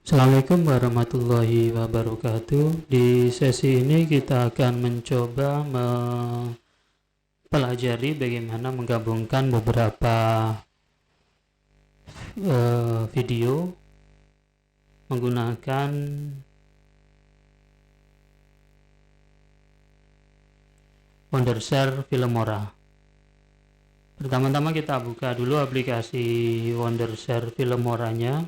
Assalamualaikum warahmatullahi wabarakatuh. Di sesi ini kita akan mencoba mempelajari bagaimana menggabungkan beberapa video menggunakan Wondershare Filmora. Pertama-tama kita buka dulu aplikasi Wondershare Filmoranya.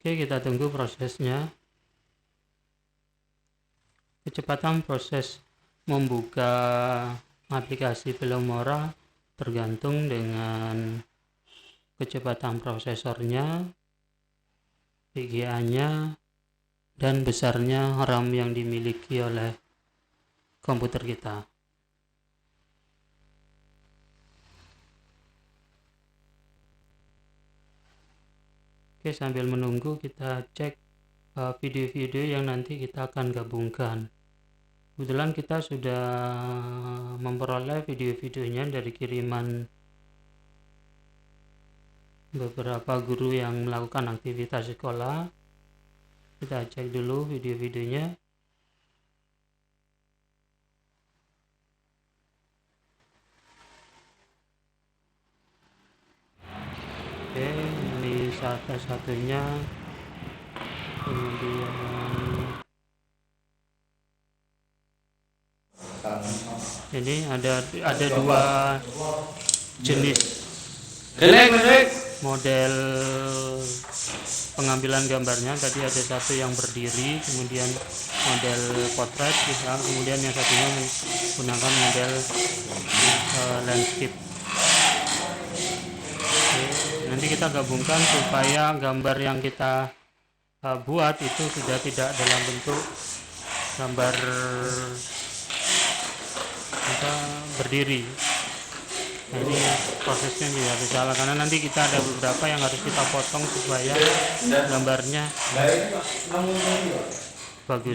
Oke, kita tunggu prosesnya. Kecepatan proses membuka aplikasi Filmora tergantung dengan kecepatan prosesornya, VGA-nya, dan besarnya RAM yang dimiliki oleh komputer kita. Oke, sambil menunggu kita cek video-video yang nanti kita akan gabungkan. Kebetulan kita sudah memperoleh video-videonya dari kiriman beberapa guru yang melakukan aktivitas sekolah. Kita cek dulu video-videonya. Oke, ini satu-satunya. Kemudian ini ada dua jenis model pengambilan gambarnya. Tadi ada satu yang berdiri, kemudian model potret, kemudian yang satunya menggunakan model landscape. Oke, nanti kita gabungkan supaya gambar yang kita buat itu sudah tidak dalam bentuk gambar berdiri. Nah, ini prosesnya juga harus salah karena nanti kita ada beberapa yang harus kita potong supaya gambarnya bagus.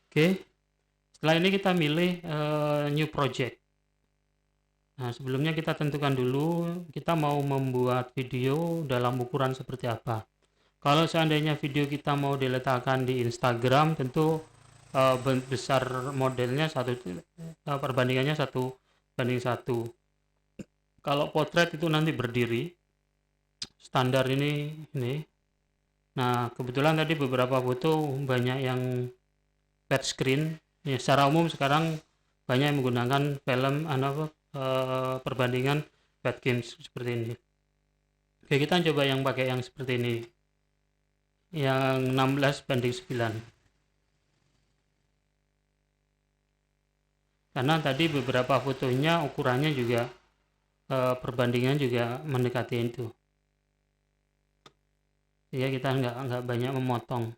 Oke, setelah ini kita milih new project. Nah, sebelumnya kita tentukan dulu kita mau membuat video dalam ukuran seperti apa. Kalau seandainya video kita mau diletakkan di Instagram, tentu besar modelnya perbandingannya 1:1. Kalau potret itu nanti berdiri, standar ini. Nah, kebetulan tadi beberapa foto banyak yang flat screen. Ya, secara umum sekarang banyak yang menggunakan film perbandingan flat games seperti ini. Oke, kita coba yang pakai yang seperti ini, yang 16:9, karena tadi beberapa fotonya ukurannya juga perbandingan juga mendekati itu. Ya, kita nggak banyak memotong.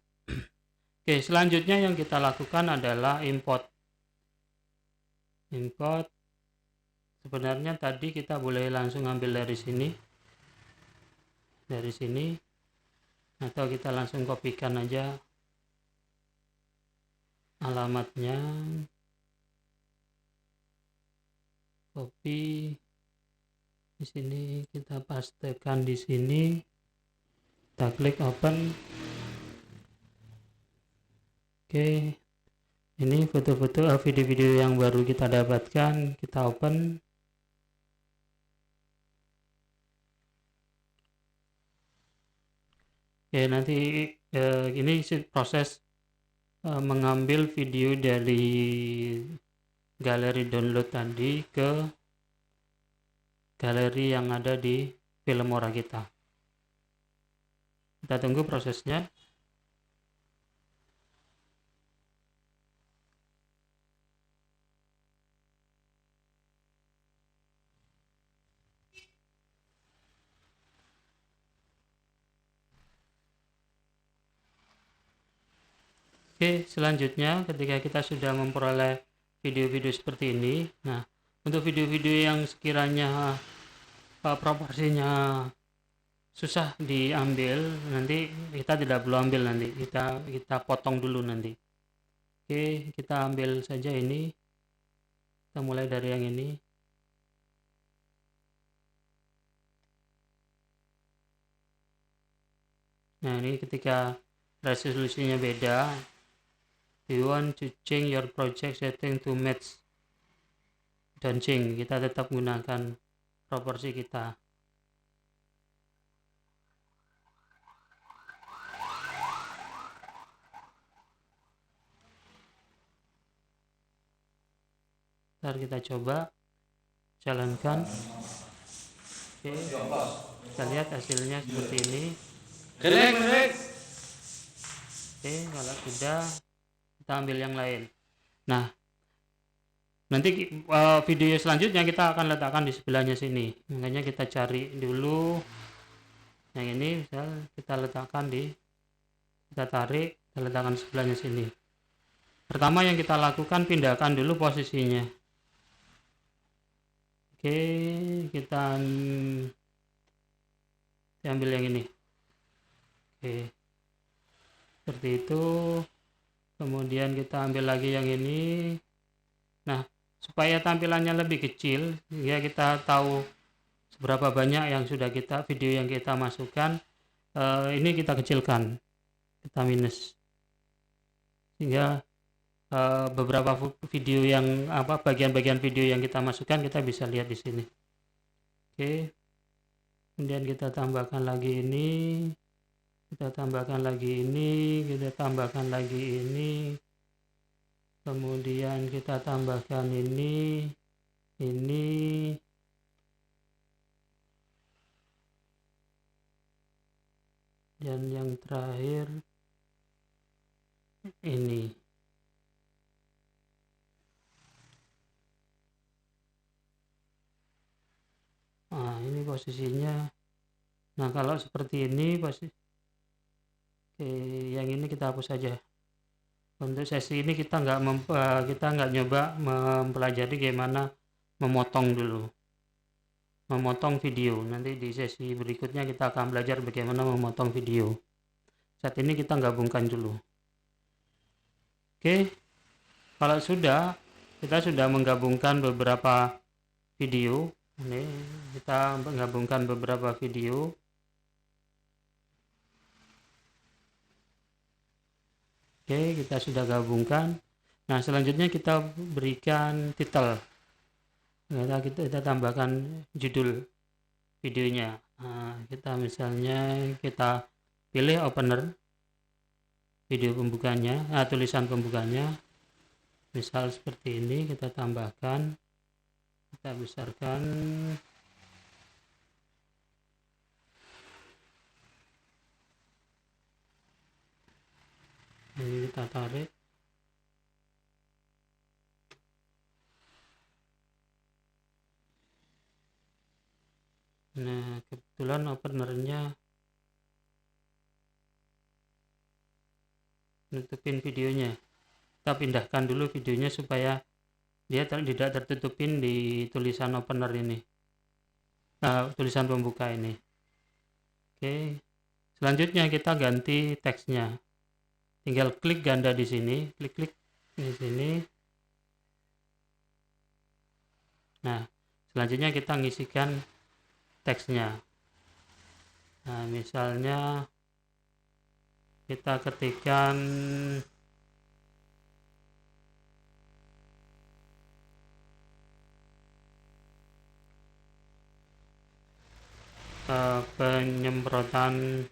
Oke, selanjutnya yang kita lakukan adalah import. Sebenarnya tadi kita boleh langsung ambil dari sini, atau kita langsung kopikan aja alamatnya, copy di sini, kita pastekan di sini, kita klik open. Oke, ini foto-foto video-video yang baru kita dapatkan, kita open. Oke, nanti ini proses mengambil video dari galeri download tadi ke galeri yang ada di Filmora kita. Kita tunggu prosesnya. Oke, selanjutnya ketika kita sudah memperoleh video-video seperti ini, nah untuk video-video yang sekiranya proporsinya susah diambil, nanti kita tidak perlu ambil, nanti kita potong dulu nanti. Oke, kita ambil saja ini, kita mulai dari yang ini. Nah, ini ketika resolusinya beda, you want to change your project setting to match, dan change, kita tetap gunakan proporsi kita. Ntar kita coba jalankan. Oke, kita lihat hasilnya seperti ini. Oke, kalau sudah, kita ambil yang lain. Nah, nanti video selanjutnya kita akan letakkan di sebelahnya sini, makanya kita cari dulu yang ini, misal kita letakkan kita tarik, kita letakkan di sebelahnya sini. Pertama yang kita lakukan, pindahkan dulu posisinya. Oke, kita ambil yang ini. Oke, seperti itu. Kemudian kita ambil lagi yang ini. Nah, supaya tampilannya lebih kecil, ya kita tahu seberapa banyak yang sudah video yang kita masukkan, ini kita kecilkan, kita minus, sehingga beberapa video yang bagian-bagian video yang kita masukkan kita bisa lihat di sini. Oke, kemudian kita tambahkan lagi ini, kita tambahkan lagi ini, kita tambahkan lagi ini, kemudian kita tambahkan ini, dan yang terakhir ini. Nah, ini posisinya. Nah, kalau seperti ini yang ini kita hapus saja. Untuk sesi ini kita nggak nyoba mempelajari bagaimana memotong video. Nanti di sesi berikutnya kita akan belajar bagaimana memotong video. Saat ini kita gabungkan dulu. Oke, kalau kita sudah menggabungkan beberapa video. Ini kita menggabungkan beberapa video. Oke, kita sudah gabungkan. Nah, selanjutnya kita berikan title. Kita tambahkan judul videonya. Nah, kita misalnya kita pilih opener, video pembukanya, tulisan pembukanya. Misal seperti ini, kita tambahkan, kita besarkan. Ini kita tarik. Nah, kebetulan openernya nutupin videonya. Kita pindahkan dulu videonya supaya dia tidak tertutupin di tulisan opener ini, tulisan pembuka ini. Oke, selanjutnya kita ganti teksnya. Tinggal klik ganda di sini, klik di sini. Nah, selanjutnya kita ngisikan teksnya. Nah, misalnya kita ketikkan penyemprotan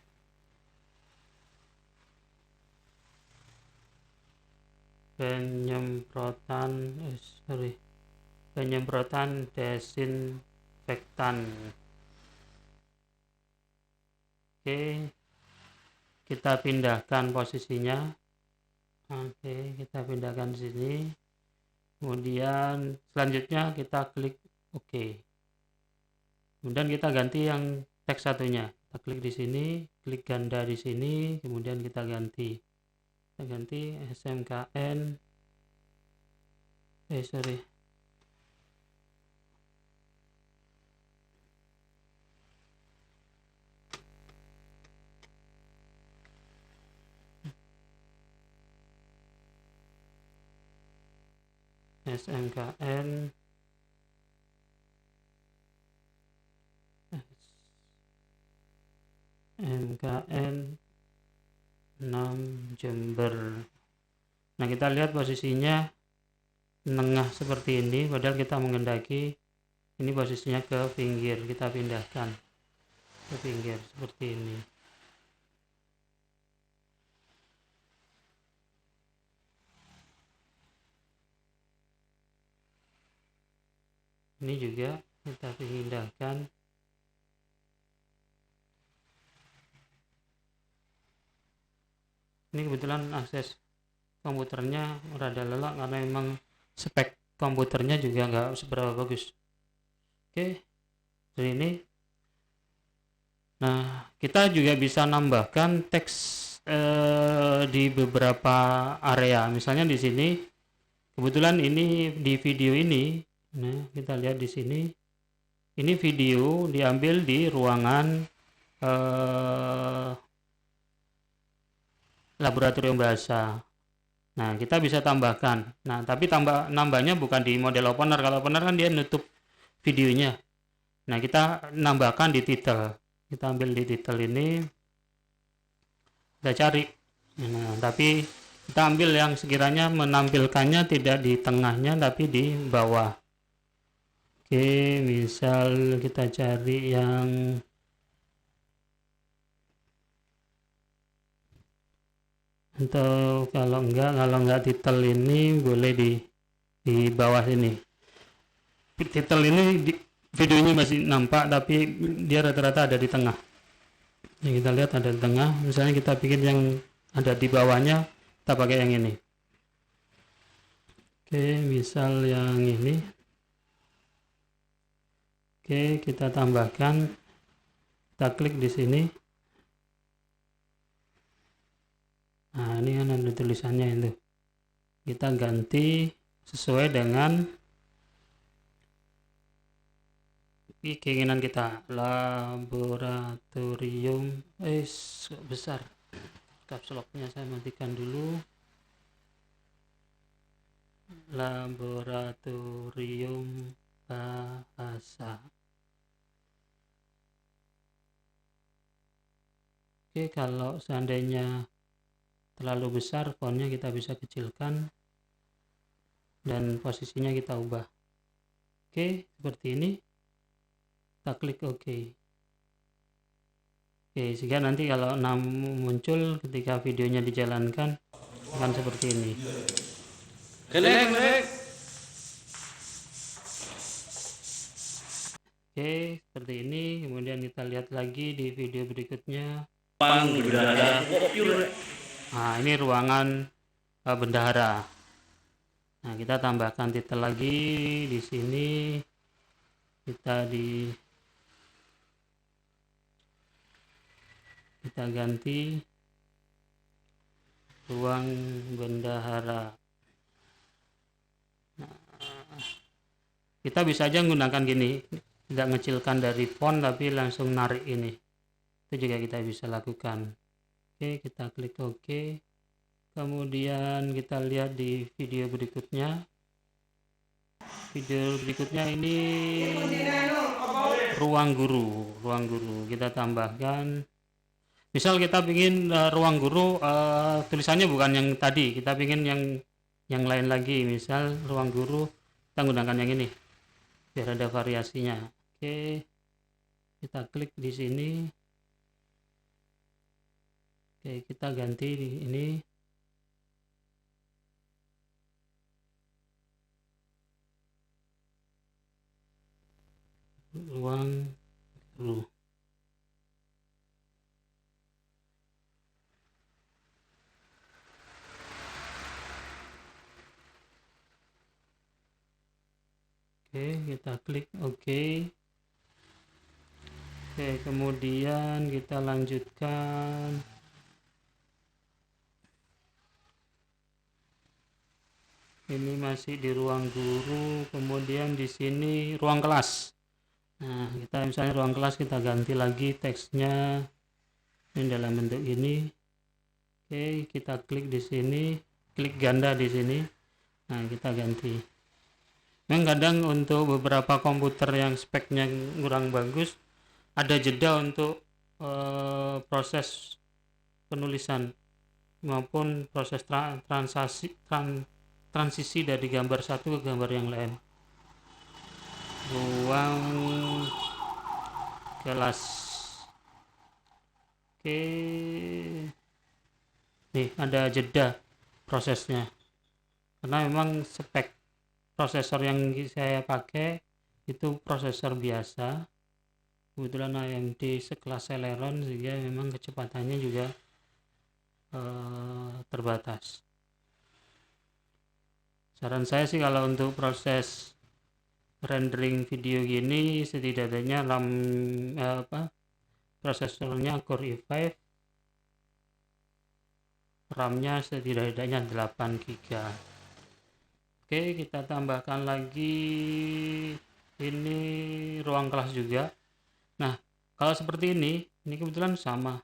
penyemprotan desinfektan. Oke, kita pindahkan posisinya. Oke, kita pindahkan di sini. Kemudian selanjutnya kita klik OK. Kemudian kita ganti yang teks satunya. Kita klik di sini, klik ganda di sini, kemudian kita ganti. Kita ganti SMKN. SMKN MKN 6 Jember. Nah, kita lihat posisinya tengah seperti ini, padahal kita menghendaki ini posisinya ke pinggir. Kita pindahkan ke pinggir seperti ini. Ini juga kita pindahkan. Ini kebetulan akses komputernya rada lelah karena memang spek komputernya juga nggak seberapa bagus. Oke, dari ini. Nah, kita juga bisa nambahkan teks di beberapa area. Misalnya di sini, kebetulan ini di video ini. Nah, kita lihat di sini. Ini video diambil di ruangan laboratorium bahasa. Nah, kita bisa tambahkan. Nah, tapi nambahnya bukan di model opener. Kalau opener kan dia nutup videonya. Nah, kita nambahkan di title. Kita ambil di title ini. Kita cari. Nah, tapi kita ambil yang sekiranya menampilkannya tidak di tengahnya tapi di bawah. Oke, misal kita cari yang atau kalau enggak titel ini boleh di bawah ini. Titel ini video ini masih nampak tapi dia rata-rata ada di tengah. Yang kita lihat ada di tengah. Misalnya kita bikin yang ada di bawahnya, kita pakai yang ini. Oke, misal yang ini. Oke, kita tambahkan. Kita klik di sini. Nah, ini kan ada tulisannya itu. Kita ganti sesuai dengan keinginan kita. Laboratorium besar. Caps lock-nya saya matikan dulu. Laboratorium bahasa. Oke, kalau seandainya terlalu besar, fontnya kita bisa kecilkan dan posisinya kita ubah. Oke, seperti ini. Kita klik OK. Oke, sehingga nanti kalau muncul ketika videonya dijalankan akan seperti ini. Oke, seperti ini. Kemudian kita lihat lagi di video berikutnya. Nah, ini ruangan bendahara. Nah, kita tambahkan titel lagi di sini. Kita ganti ruang bendahara. Nah, kita bisa aja menggunakan gini, tidak mengecilkan dari font tapi langsung narik ini. Itu juga kita bisa lakukan. Oke, kita klik OK. Kemudian kita lihat di video berikutnya. Video berikutnya ini ruang guru. Kita tambahkan. Misal kita ingin ruang guru tulisannya bukan yang tadi, kita ingin yang lain lagi. Misal ruang guru kita menggunakan yang ini biar ada variasinya. Oke, kita klik di sini. Oke, kita ganti di ini. ruang guru. Oke, kita klik OK. Oke, kemudian kita lanjutkan. Ini masih di ruang guru, kemudian di sini ruang kelas. Nah, kita misalnya ruang kelas kita ganti lagi teksnya ini dalam bentuk ini. Oke, kita klik di sini, klik ganda di sini. Nah, kita ganti. Memang kadang untuk beberapa komputer yang speknya kurang bagus, ada jeda untuk proses penulisan maupun proses transisi dari gambar satu ke gambar yang lain. Ruang kelas. Oke, nih ada jeda prosesnya karena memang spek prosesor yang saya pakai itu prosesor biasa, kebetulan AMD sekelas Celeron, sehingga memang kecepatannya juga terbatas. Saran saya sih kalau untuk proses rendering video gini setidaknya prosesornya Core i5, RAM-nya setidaknya 8 GB. Oke, kita tambahkan lagi ini ruang kelas juga. Nah, kalau seperti ini kebetulan sama.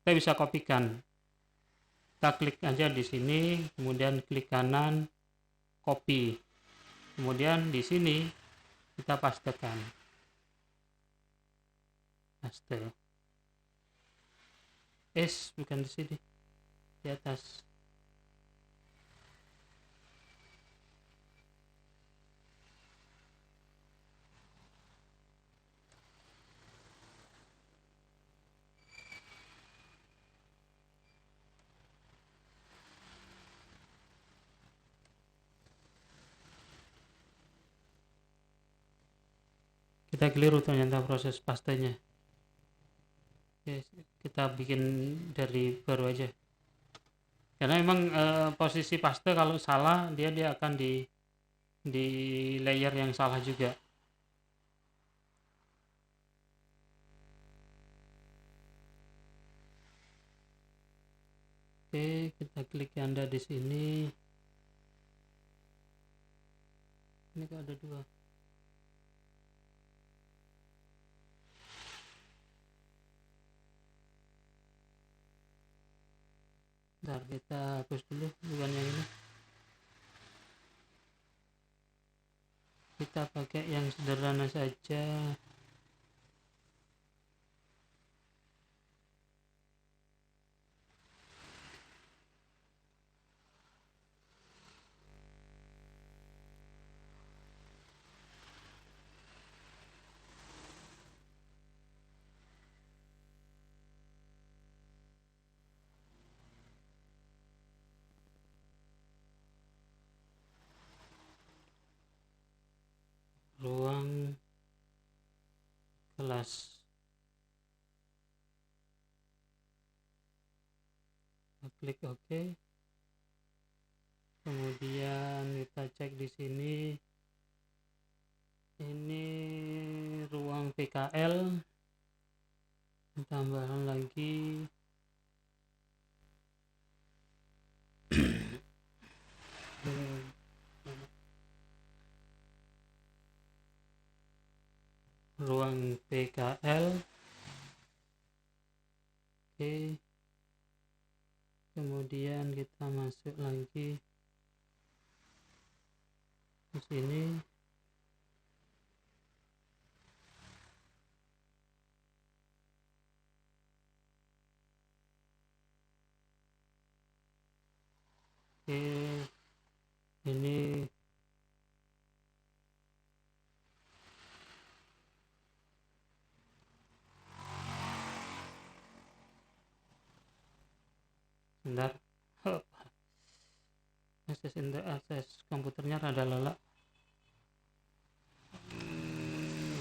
Kita bisa kopikan. Kita klik aja di sini, kemudian klik kanan, copy. Kemudian di sini kita pastekan. Paste. Bukan di sini. Di atas. Kita keliru ternyata proses pastenya. Oke, kita bikin dari baru aja. Karena memang posisi paste kalau salah dia akan di layer yang salah juga. Oke, kita klik ganda di sini. Ini kok ada dua. Bentar, kita hapus dulu, bukan yang ini. Kita pakai yang sederhana saja. Ruang kelas. Kita klik OK. Kemudian kita cek di sini. Ini ruang PKL. Tambahkan lagi ruang PKL. Oke, kemudian kita masuk lagi di sini. Oke, ini bentar. Akses komputernya rada lala.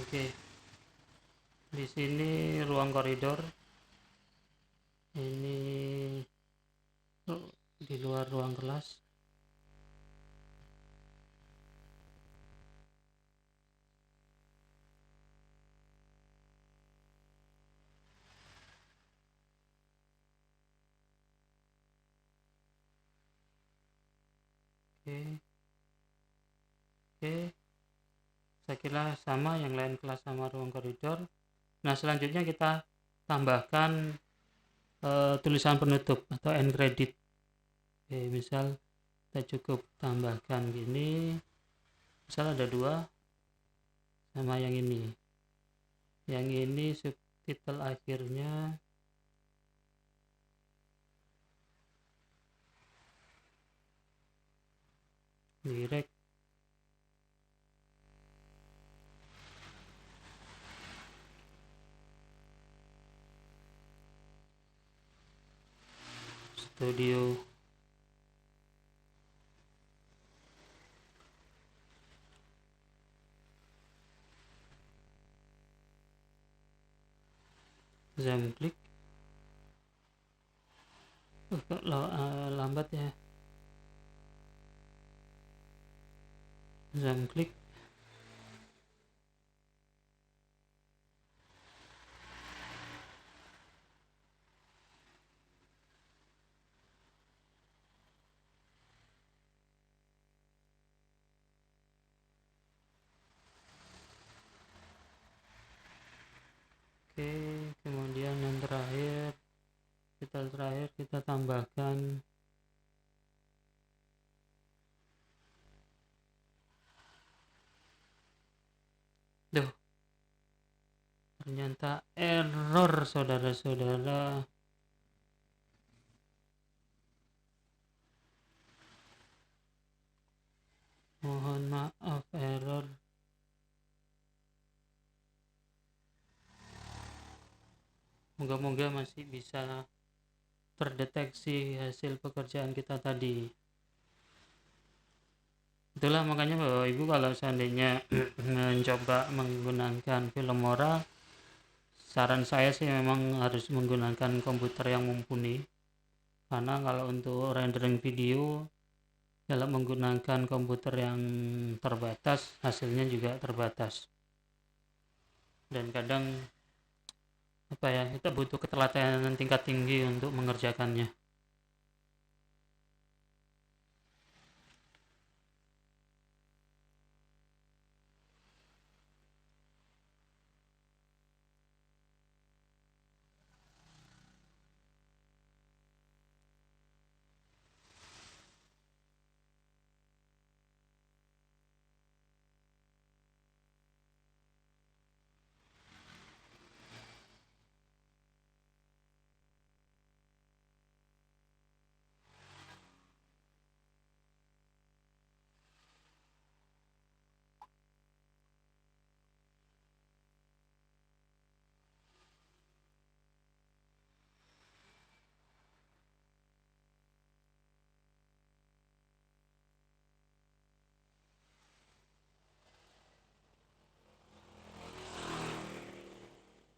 Oke. Di sini ruang koridor, ini di luar ruang kelas. Oke, oke, saya kira sama, yang lain kelas sama ruang koridor. Nah, selanjutnya kita tambahkan tulisan penutup atau end credit. Oke, misal kita cukup tambahkan gini, misal ada 2 sama yang ini subtitle akhirnya direct studio. Jam klik. Kok lambat ya. Jam klik. Oke, kemudian yang terakhir kita tambahkan ternyata error, saudara-saudara. Mohon maaf, error. Moga-moga masih bisa terdeteksi hasil pekerjaan kita tadi. Itulah makanya Bapak Ibu, kalau seandainya mencoba menggunakan Filmora, saran saya sih memang harus menggunakan komputer yang mumpuni, karena kalau untuk rendering video dalam menggunakan komputer yang terbatas, hasilnya juga terbatas, dan kadang kita butuh ketelatenan tingkat tinggi untuk mengerjakannya.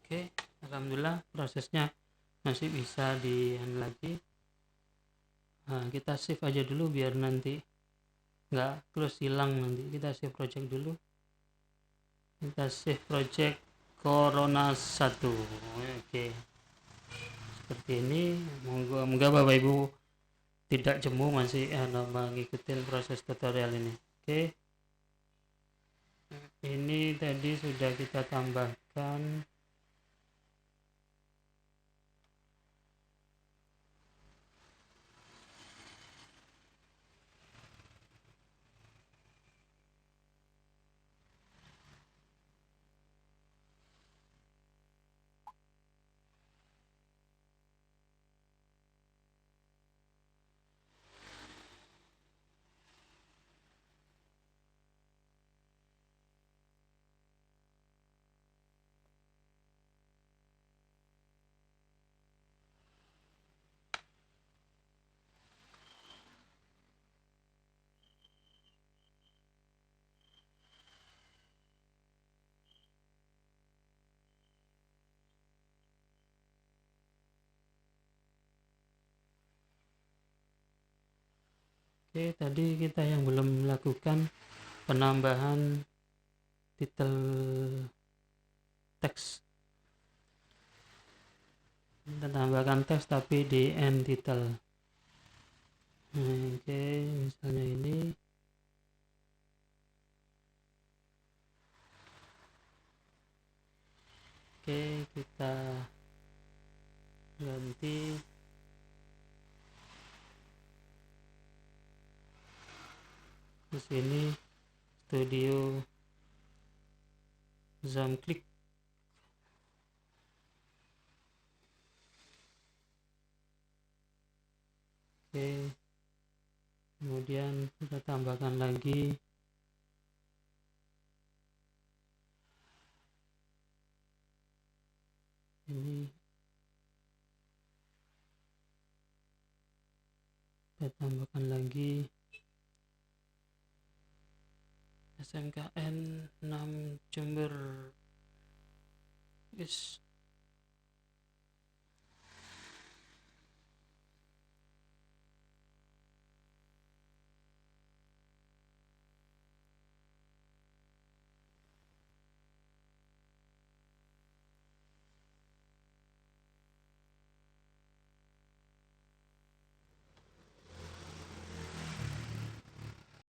Oke, alhamdulillah prosesnya masih bisa di lagi. Nah, kita save aja dulu biar nanti nggak terus hilang. Nanti kita save project dulu. Kita save project Corona 1. Oke, seperti ini. Moga Bapak Ibu tidak jemu masih mengikuti proses tutorial ini. Oke, ini tadi sudah kita tambahkan Oke, tadi kita yang belum melakukan penambahan titel teks. Kita tambahkan teks tapi di end title. Oke, misalnya ini. Oke, kita ganti di sini studio Zamklik. Oke, kemudian kita tambahkan lagi ini, kita tambahkan lagi SMKN 6 Jember. Yes.